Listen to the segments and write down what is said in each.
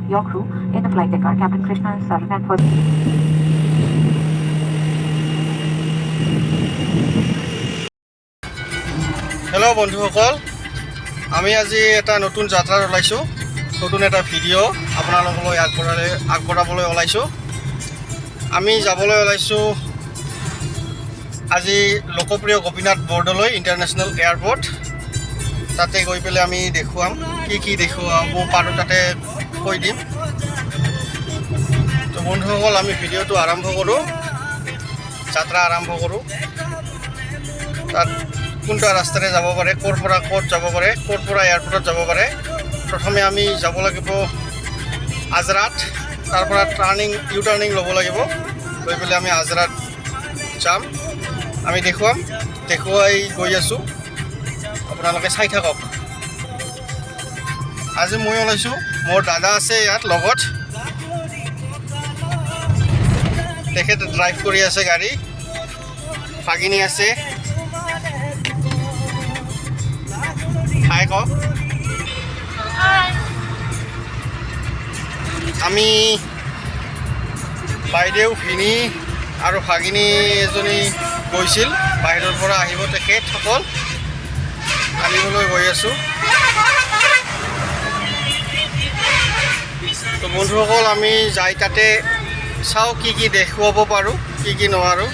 your crew in the flight deck are Captain Krishna and Sergeant for Hello বন্ধুসকল আমি আজি এটা নতুন যাত্ৰা ওলাইছো নতুন এটা ভিডিও আপোনালোকলৈ আগবঢ়াবলৈ ওলাইছো আমি যাবলৈ ওলাইছো আজি লোকপ্ৰিয় গোপীনাথ বৰদলৈ ইণ্টাৰনেশ্যনেল এয়াৰপোৰ্ট তাতে গৈ পেলে আমি দেখুৱাম কি দেখুৱাম পাৰো তাতে কৈ দিম তো বন্ধুসকল আমি ভিডিওটো আৰম্ভ কৰো যাত্ৰা আৰম্ভ কৰো তাত কোনটা ৰাস্তাৰে যাব পাৰে ক'ৰ পৰা ক'ত যাব পাৰে ক'ৰ পৰা এয়াৰপোৰ্টত যাব পাৰে প্ৰথমে আমি যাব লাগিব আজৰাত তাৰ পৰা ইউ টাৰ্নিং ল'ব লাগিব গৈ পেলাই আমি আজৰাত যাম আমি দেখুৱাই গৈ আছোঁ আপোনালোকে চাই থাকক আজি মই ওলাইছোঁ মোৰ দাদা আছে ইয়াত লগত তেখেত ড্ৰাইভ কৰি আছে গাড়ী ভাগিনী আছে হাই কওক আমি বাইদেউ ভিনী আৰু ভাগিনী এজনী গৈছিল বাহিৰৰ পৰা আহিব তেখেতসকল আনিবলৈ গৈ আছোঁ তো বন্ধুসকল আমি যাই তাতে চাওঁ কি দেখুৱাব পাৰোঁ কি নোৱাৰোঁ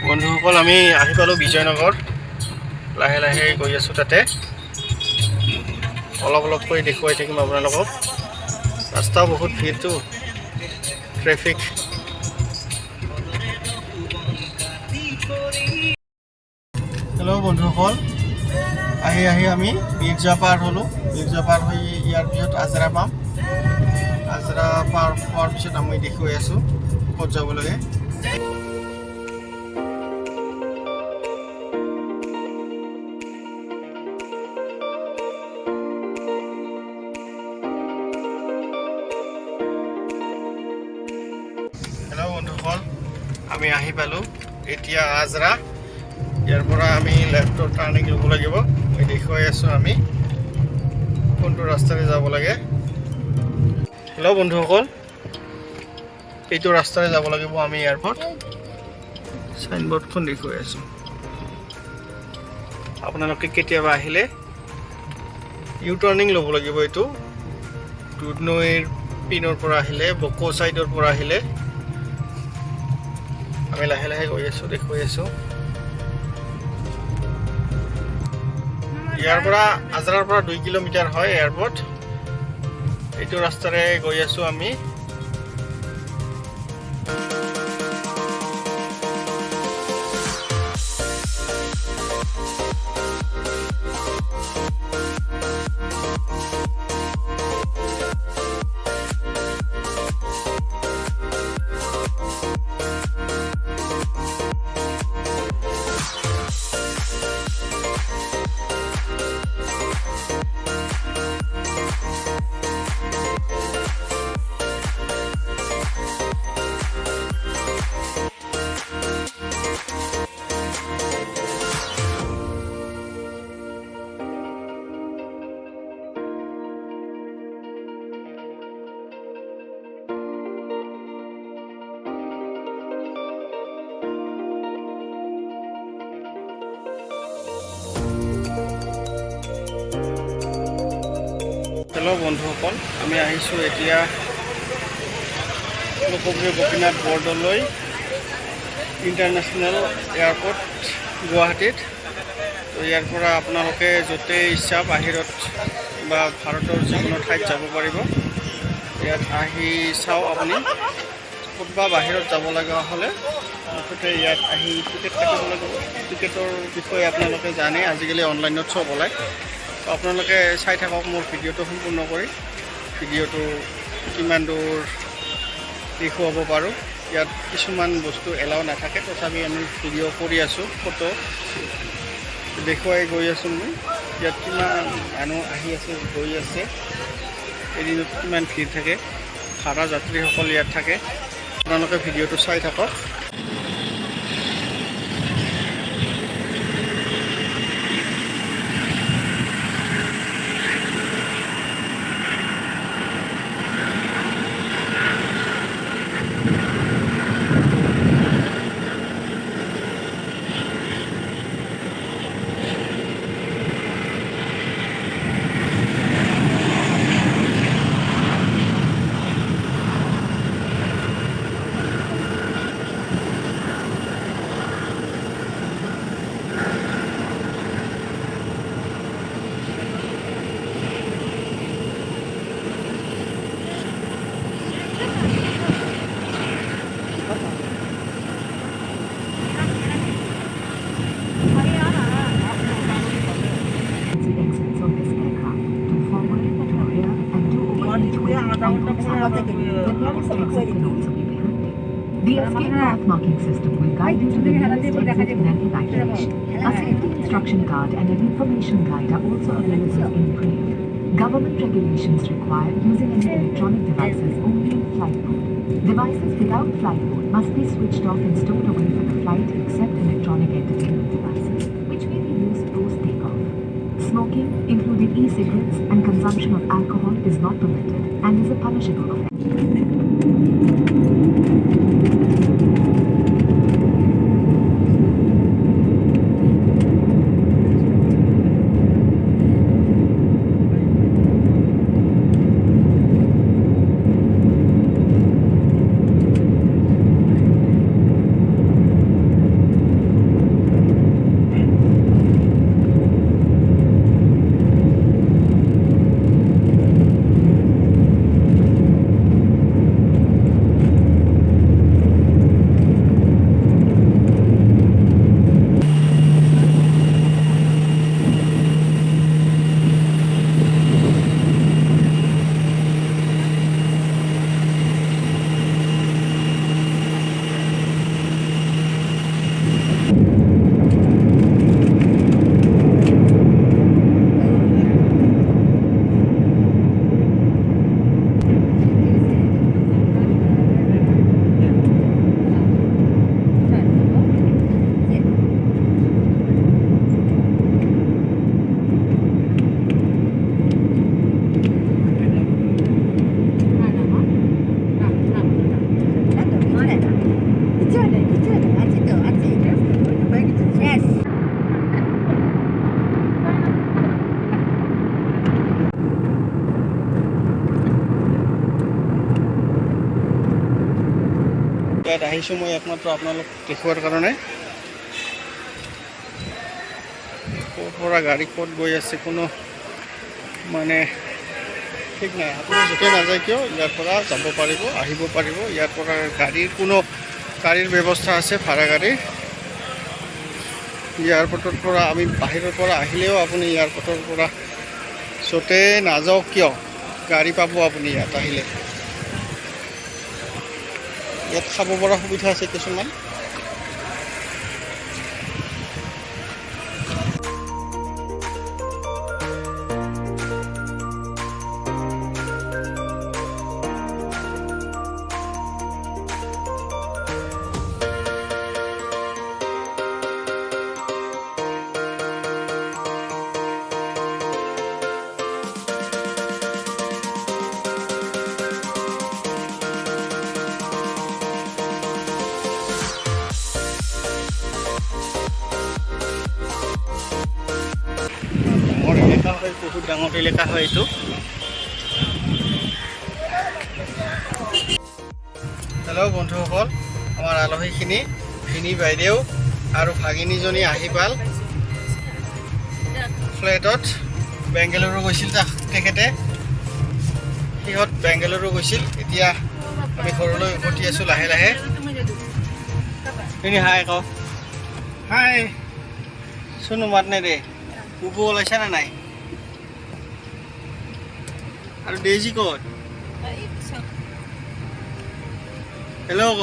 বন্ধুসকল আমি আহি পালোঁ বিজয়নগৰ লাহে লাহে গৈ আছোঁ তাতে অলপকৈ দেখুৱাই থাকিম আপোনালোকক ৰাস্তাও বহুত ভিৰটো ট্ৰেফিক হেল্ল' বন্ধুসকল আহি আমি মিৰ্জা পাৰ হ'লোঁ মিৰ্জা পাৰ হৈ ইয়াৰ পিছত আজৰা পাম আজৰা পাৰ হোৱাৰ পিছত আমি দেখুৱাই আছোঁ ক'ত যাব লাগে বন্ধুসকল আমি আহি পালোঁ এতিয়া আজৰা ইয়াৰ পৰা আমি লেফ্টৰ টাৰ্ণিং ল'ব লাগিব মই দেখুৱাই আছোঁ আমি কোনটো ৰাস্তাৰে যাব লাগে হেল্ল' বন্ধুসকল এইটো ৰাস্তাৰে যাব লাগিব আমি এয়াৰপোৰ্ট চাইনবোৰ্ডখন দেখুৱাই আছোঁ আপোনালোকে কেতিয়াবা আহিলে ইউ টাৰ্ণিং ল'ব লাগিব এইটো দুধনৈৰ পিনৰ পৰা আহিলে বকো চাইডৰ পৰা আহিলে আমি লাহে লাহে গৈ আছোঁ দেখুৱাই আছোঁ ইয়াৰ পৰা আজৰাৰ পৰা 2 কিলোমিটাৰ হয় এয়াৰপোৰ্ট এইটো ৰাস্তাৰে গৈ আছোঁ আমি হেল্ল' বন্ধুসকল আমি আহিছোঁ এতিয়া লোকপ্ৰিয় গোপীনাথ বৰদলৈ ইণ্টাৰনেশ্যনেল এয়াৰপোৰ্ট গুৱাহাটীত তো ইয়াৰ পৰা আপোনালোকে য'তেই ইচ্ছা বাহিৰত বা ভাৰতৰ যিকোনো ঠাইত যাব পাৰিব ইয়াত আহি চাওক আপুনি ক'ৰবাত বাহিৰত যাব লগা হ'লে মুঠতে ইয়াত আহি টিকেট কাটিব লাগিব টিকেটৰ বিষয়ে আপোনালোকে জানে আজিকালি অনলাইনত চব ওলায় তো আপোনালোকে চাই থাকক মোৰ ভিডিঅ'টো সম্পূৰ্ণ কৰি ভিডিঅ'টো কিমান দূৰ দেখুৱাব পাৰোঁ। ইয়াত কিছুমান বস্তু এলাও নাথাকে, তথাপি আমি ভিডিঅ' কৰি আছোঁ, ফটো দেখুৱাই গৈ আছোঁ। মই ইয়াত কিমান মানুহ আহি আছে, গৈ আছে, এদিনত কিমান ভিৰ থাকে, ভাড়া যাত্ৰীসকল ইয়াত থাকে। আপোনালোকে ভিডিঅ'টো চাই থাকক। The escape path marking system will guide you to the nearest exit in an evacuation. A safety instruction card and an information guide are also available in print. Government regulations require using any electronic devices only in flight mode. Devices without flight mode must be switched off and stored away from the flight except electronic entertainment devices, which may be used post-takeoff. Smoking, including e-cigarettes, and consumption of alcohol is not permitted and is a punishable offense. ইয়াত আহিছোঁ মই একমাত্ৰ আপোনালোক দেখুৱাৰ কাৰণে। ক'ৰ পৰা গাড়ী ক'ত গৈ আছে কোনো মানে ঠিক নাই। আপুনি য'তে নাযায় কিয় ইয়াৰ পৰা যাব পাৰিব, আহিব পাৰিব। ইয়াৰ পৰা গাড়ীৰ ব্যৱস্থা আছে, ভাড়া গাড়ী। এয়াৰপৰ্টৰ পৰা আমি বাহিৰৰ পৰা আহিলেও আপুনি এয়াৰপৰ্টৰ পৰা য'তে নাযাওক কিয় গাড়ী পাব আপুনি ইয়াত আহিলে। ইয়াত খাব পৰা সুবিধা আছে কিছুমান। বহুত ডাঙৰ এলেকা হয় এইটো। হেল্ল' বন্ধুসকল, আমাৰ আলহীখিনি ভিনী বাইদেউ আৰু ভাগিনীজনী আহি পাল। ফ্লাইটত বেংগালুৰু গৈছিল তেখেতে, সিহঁত বেংগালুৰু গৈছিল। এতিয়া আমি ঘৰলৈ উভতি আছোঁ লাহে লাহে। ভিনী হাই কওঁ। হাই চুনু মাত নে দে, কুকু ওলাইছে নে নাই? আৰু ডেইজি ক'ত হেল্ল' ক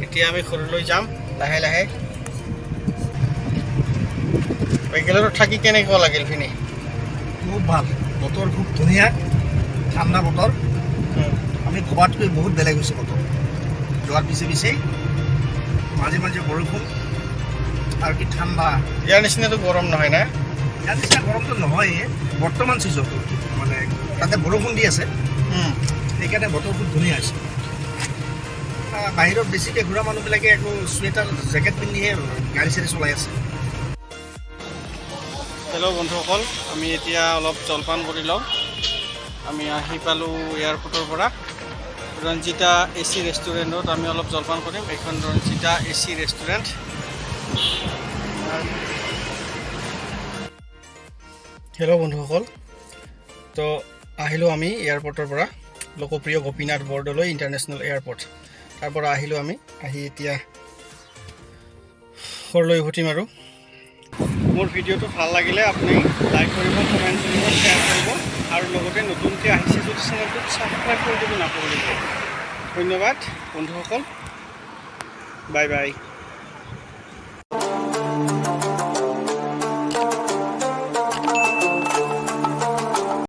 এতিয়া আমি ঘৰলৈ যাম লাহে লাহে বেংগালুৰুত থাকি কেনেকুৱা লাগিল ফিনি খুব ভাল বতৰ খুব ধুনীয়া ঠাণ্ডা বতৰ আমি ভবাতকৈ বহুত বেলেগ হৈছে বতৰ যোৱাৰ পিছে মাজে মাজে বৰষুণ আৰু কি ঠাণ্ডা ইয়াৰ নিচিনাটো গৰম নহয় না ইয়াৰ নিচিনা গৰমটো নহয় বৰ্তমান ছিজনটো মানে তাতে বৰষুণ দি আছে সেইকাৰণে বতৰ খুব ধুনীয়া হৈছে বাহিৰত বেছিকৈ ঘূৰা মানুহবিলাকে একো চুৱেটাৰ জেকেট পিন্ধিহে গাড়ী চাড়ী চলাই আছে হেল্ল' বন্ধুসকল আমি এতিয়া অলপ জলপান কৰি লওঁ আমি আহি পালোঁ এয়াৰপৰ্টৰ পৰা ৰঞ্জিতা AC ৰেষ্টুৰেণ্টত আমি অলপ জলপান কৰিম এইখন ৰঞ্জিতা AC ৰেষ্টুৰেণ্ট হেল্ল' বন্ধুসকল তো আহিলোঁ আমি এয়াৰপৰ্টৰ পৰা লোকপ্ৰিয় গোপীনাথ বৰদলৈ ইণ্টাৰনেশ্যনেল এয়াৰপৰ্ট তাৰ পৰা আহিলোঁ আমি আহি এতিয়া ঘৰলৈ উভতিম আৰু মোৰ ভিডিঅ'টো ভাল লাগিলে আপুনি লাইক কৰিব কমেণ্ট কৰিব শ্বেয়াৰ কৰিব আৰু লগতে নতুনকৈ আহিছে যদি চেনেলটোত ছাবস্ক্ৰাইব কৰি দিব নাপাহৰিব ধন্যবাদ বন্ধুসকল বাই বাই